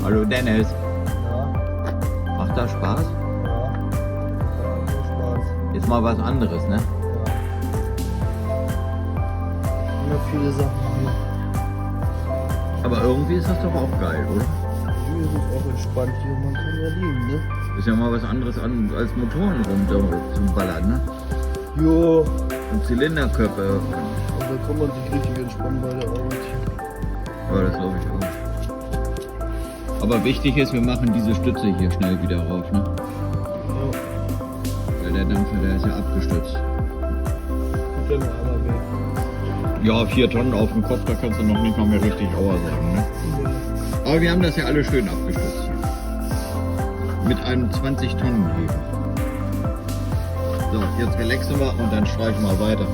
Hallo Dennis. Ja, Macht das Spaß? ja. Macht Spaß. Ist mal was anderes, ne? Ja. Immer viele Sachen hier. Aber irgendwie ist das doch auch geil, oder? Hier ist es auch entspannt hier. Man kann ja liegen, ne? Ist ja mal was anderes als Motoren zum Ballern, ne? Jo. Und Zylinderköpfe. Und da kann man sich richtig entspannen bei der Arbeit. Ja, das glaube ich auch. Aber wichtig ist, wir machen diese Stütze hier schnell wieder rauf, ne? Ja. Weil der Dampfer, der ist ja abgestützt. Tut ja nur einer weh. Ja, 4 Tonnen auf dem Kopf, da kannst du noch nicht mal mehr richtig Aua sagen, ne? Aber wir haben das ja alle schön abgestützt hier. Mit einem 20 Tonnen Hebel. So, jetzt relaxen wir und dann streichen wir weiter.